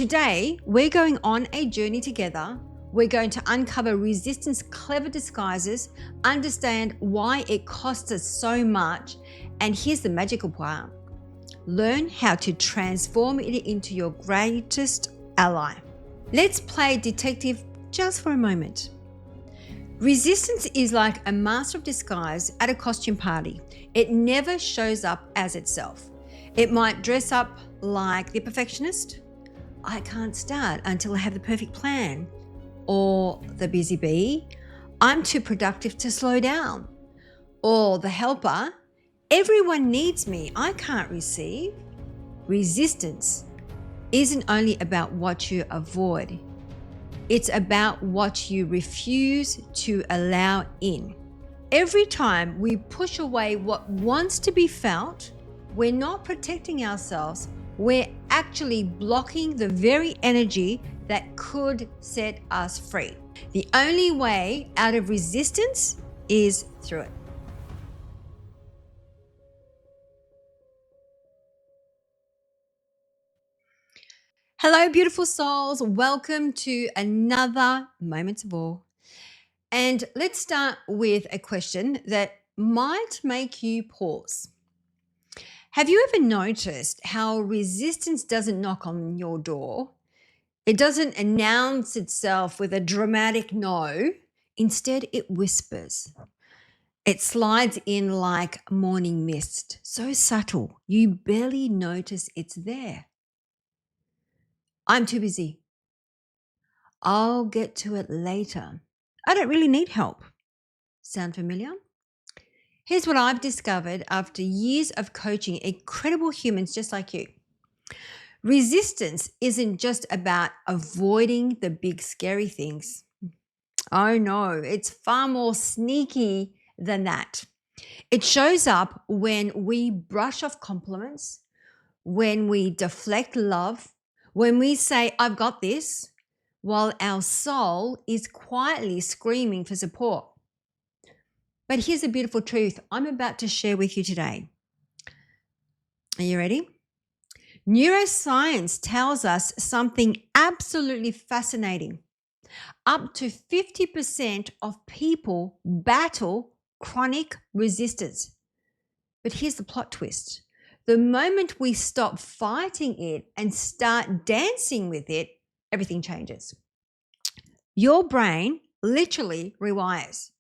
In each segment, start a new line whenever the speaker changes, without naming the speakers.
Today, we're going on a journey together. We're going to uncover resistance, clever disguises, understand why it costs us so much, and here's the magical part. Learn how to transform it into your greatest ally. Let's play detective just for a moment. Resistance is like a master of disguise at a costume party. It never shows up as itself. It might dress up like the perfectionist. I can't start until I have the perfect plan. Or the busy bee. I'm too productive to slow down. Or the helper. Everyone needs me. I can't receive. Resistance isn't only about what you avoid. It's about what you refuse to allow in. Every time we push away what wants to be felt, we're not protecting ourselves. We're actually blocking the very energy that could set us free. The only way out of resistance is through it. Hello, beautiful souls. Welcome to another Moments of Awe. And let's start with a question that might make you pause. Have you ever noticed how resistance doesn't knock on your door? It doesn't announce itself with a dramatic no. Instead, it whispers. It slides in like morning mist, so subtle you barely notice it's there. I'm too busy. I'll get to it later. I don't really need help. Sound familiar? Here's what I've discovered after years of coaching incredible humans just like you. Resistance isn't just about avoiding the big scary things. Oh no, it's far more sneaky than that. It shows up when we brush off compliments, when we deflect love, when we say, I've got this, while our soul is quietly screaming for support. But here's the beautiful truth I'm about to share with you today. Are you ready? Neuroscience tells us something absolutely fascinating. Up to 50% of people battle chronic resistance. But here's the plot twist. The moment we stop fighting it and start dancing with it, everything changes. Your brain literally rewires.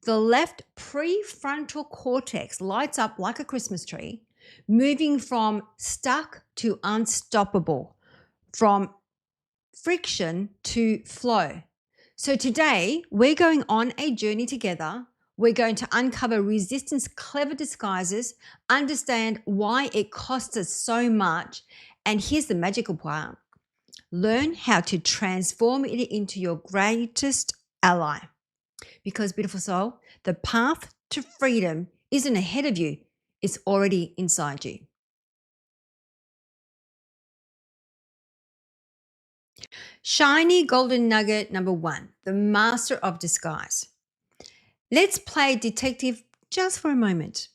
The left prefrontal cortex lights up like a Christmas tree, moving from stuck to unstoppable, from friction to flow. So today, we're going on a journey together. We're going to uncover resistance, clever disguises, understand why it costs us so much, and here's the magical part. Learn how to transform it into your greatest ally. Because, beautiful soul, the path to freedom isn't ahead of you, it's already inside you. Shiny golden nugget number 1, the master of disguise. Let's play detective just for a moment.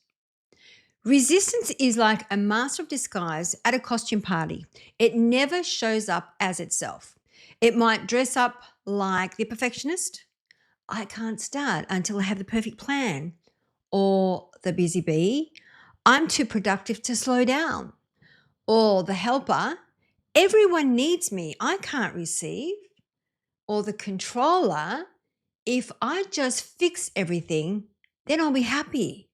Resistance is like a master of disguise at a costume party. It never shows up as itself. It might dress up like the perfectionist. I can't start until I have the perfect plan. Or the busy bee. I'm too productive to slow down. Or the helper. Everyone needs me. I can't receive. Or the controller. If I just fix everything, then I'll be happy.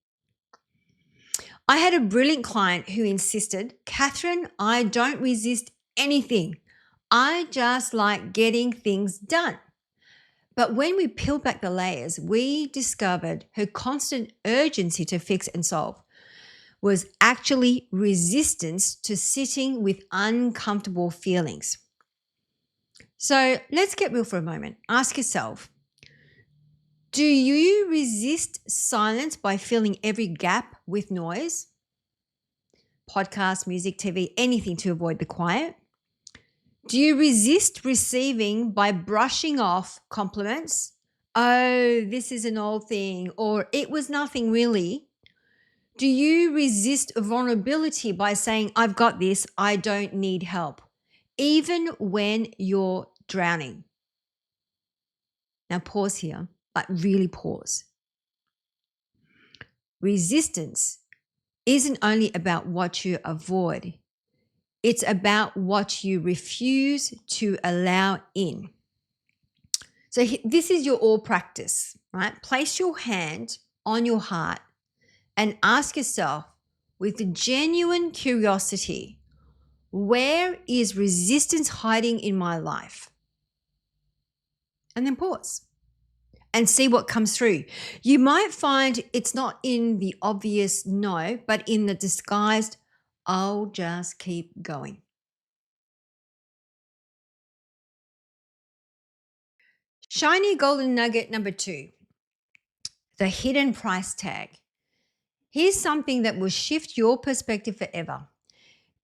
I had a brilliant client who insisted, Catherine, I don't resist anything. I just like getting things done. But when we peeled back the layers, we discovered her constant urgency to fix and solve was actually resistance to sitting with uncomfortable feelings. So let's get real for a moment. Ask yourself, do you resist silence by filling every gap with noise? Podcast, music, TV, anything to avoid the quiet? Do you resist receiving by brushing off compliments? Oh, this is an old thing, or it was nothing really. Do you resist vulnerability by saying, I've got this, I don't need help? even when you're drowning. Now, pause here, like really pause. Resistance isn't only about what you avoid, it's about what you refuse to allow in. So, this is your all practice, right? Place your hand on your heart and ask yourself with genuine curiosity, where is resistance hiding in my life? And then pause and see what comes through. You might find it's not in the obvious no, but in the disguised, I'll just keep going. Shiny golden nugget number 2, the hidden price tag. Here's something that will shift your perspective forever.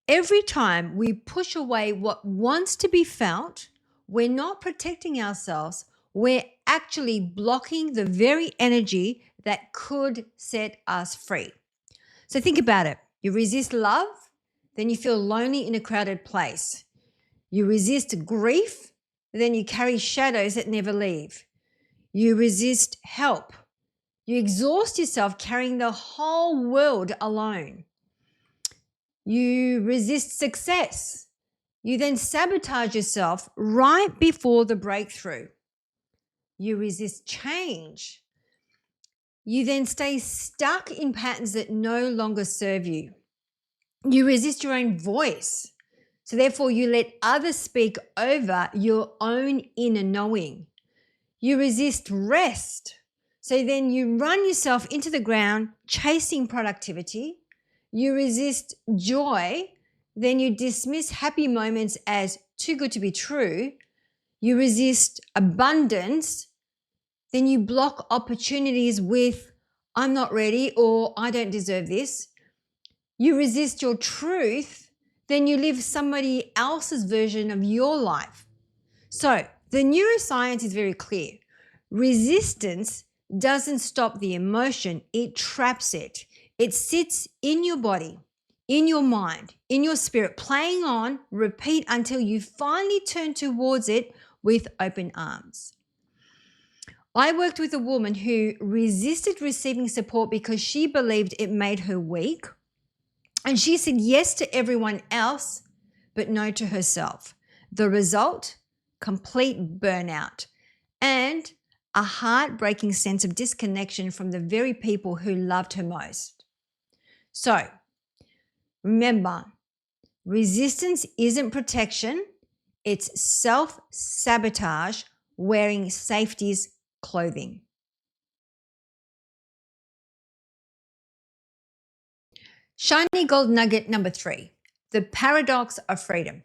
Every time we push away what wants to be felt, we're not protecting ourselves. We're actually blocking the very energy that could set us free. So think about it. You resist love, then you feel lonely in a crowded place. You resist grief, then you carry shadows that never leave. You resist help. You exhaust yourself carrying the whole world alone. You resist success. You then sabotage yourself right before the breakthrough. You resist change. You then stay stuck in patterns that no longer serve you. You resist your own voice. So therefore, you let others speak over your own inner knowing. You resist rest. So then you run yourself into the ground chasing productivity. You resist joy. Then you dismiss happy moments as too good to be true. You resist abundance. Then you block opportunities with, I'm not ready, or I don't deserve this. You resist your truth. Then you live somebody else's version of your life. So the neuroscience is very clear. Resistance doesn't stop the emotion, it traps it. It sits in your body, in your mind, in your spirit, playing on repeat until you finally turn towards it with open arms. I worked with a woman who resisted receiving support because she believed it made her weak. And she said yes to everyone else, but no to herself. The result? Complete burnout and a heartbreaking sense of disconnection from the very people who loved her most. So remember, resistance isn't protection, it's self-sabotage wearing safety's clothing. Shiny gold nugget number 3, the paradox of freedom.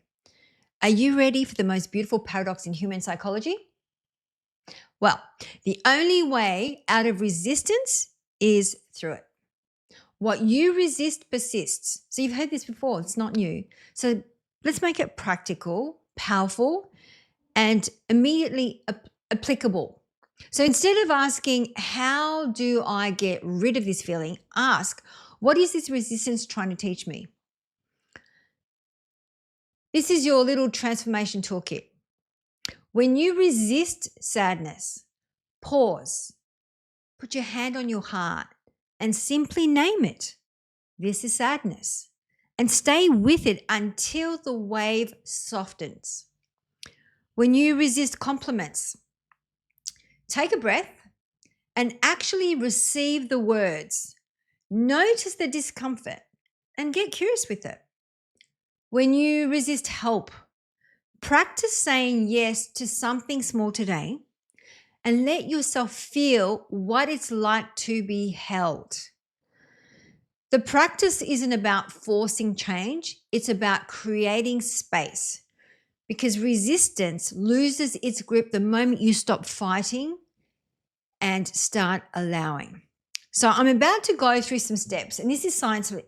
Are you ready for the most beautiful paradox in human psychology? Well, the only way out of resistance is through it. What you resist persists. So you've heard this before, it's not new. So let's make it practical, powerful, and immediately applicable. So instead of asking, how do I get rid of this feeling? Ask, what is this resistance trying to teach me? This is your little transformation toolkit. When you resist sadness, pause, put your hand on your heart and simply name it. This is sadness. And stay with it until the wave softens. When you resist compliments, take a breath and actually receive the words. Notice the discomfort and get curious with it. When you resist help, practice saying yes to something small today and let yourself feel what it's like to be held. The practice isn't about forcing change, it's about creating space, because resistance loses its grip the moment you stop fighting and start allowing. So I'm about to go through some steps, and this is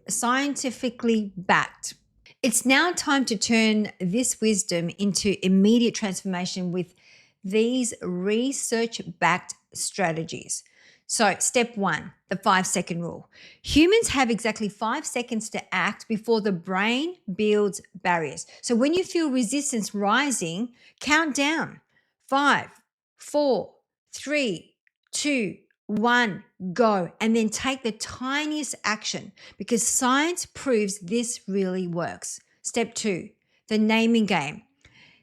scientifically backed. It's now time to turn this wisdom into immediate transformation with these research-backed strategies. So step 1, the 5-second rule. Humans have exactly 5 seconds to act before the brain builds barriers. So when you feel resistance rising, count down. 5, 4, 3, 2, 1, go. And then take the tiniest action, because science proves this really works. Step 2, the naming game.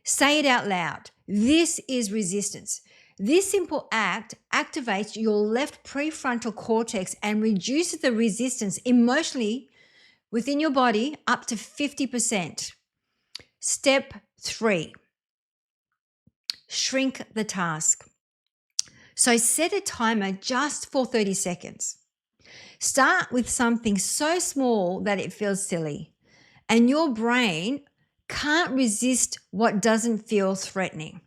Say it out loud. This is resistance. This simple act activates your left prefrontal cortex and reduces the resistance emotionally within your body up to 50%. Step 3, shrink the task. So set a timer just for 30 seconds. Start with something so small that it feels silly, and your brain can't resist what doesn't feel threatening.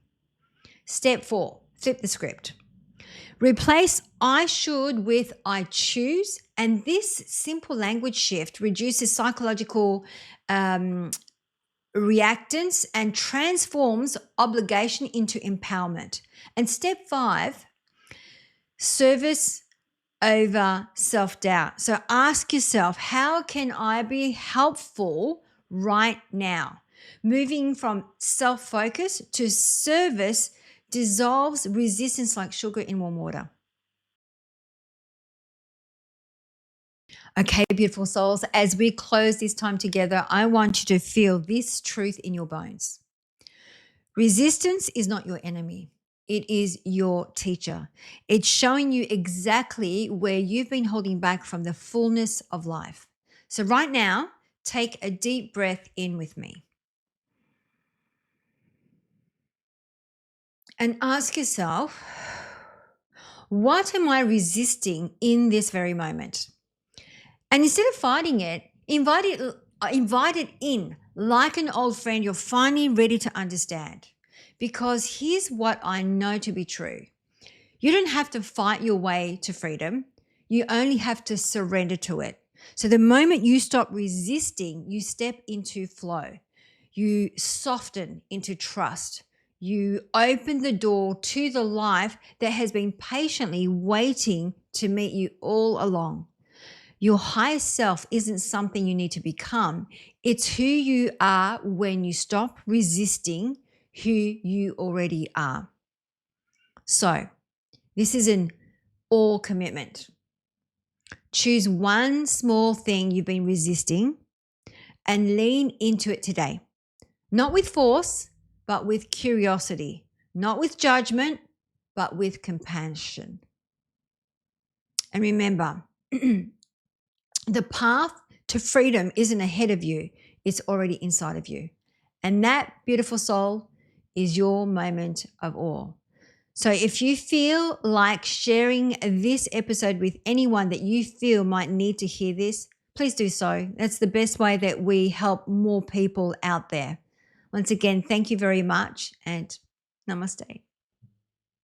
Step 4, flip the script. Replace I should with I choose, and this simple language shift reduces psychological reactance and transforms obligation into empowerment. And step 5, service over self-doubt. So ask yourself, how can I be helpful right now? Moving from self-focus to service dissolves resistance like sugar in warm water. Okay, beautiful souls, as we close this time together, I want you to feel this truth in your bones. Resistance is not your enemy. It is your teacher. It's showing you exactly where you've been holding back from the fullness of life. So right now, take a deep breath in with me. And ask yourself, what am I resisting in this very moment? And instead of fighting it, invite it in like an old friend you're finally ready to understand. Because here's what I know to be true. You don't have to fight your way to freedom. You only have to surrender to it. So the moment you stop resisting, you step into flow. You soften into trust. You open the door to the life that has been patiently waiting to meet you all along. Your higher self isn't something you need to become. It's who you are when you stop resisting who you already are. So this is an all commitment. Choose one small thing you've been resisting and lean into it today. Not with force, but with curiosity. Not with judgment, but with compassion. And remember, the path to freedom isn't ahead of you, it's already inside of you. And that, beautiful soul, is your moment of awe. So if you feel like sharing this episode with anyone that you feel might need to hear this, please do so. That's the best way that we help more people out there. Once again, thank you very much, and namaste.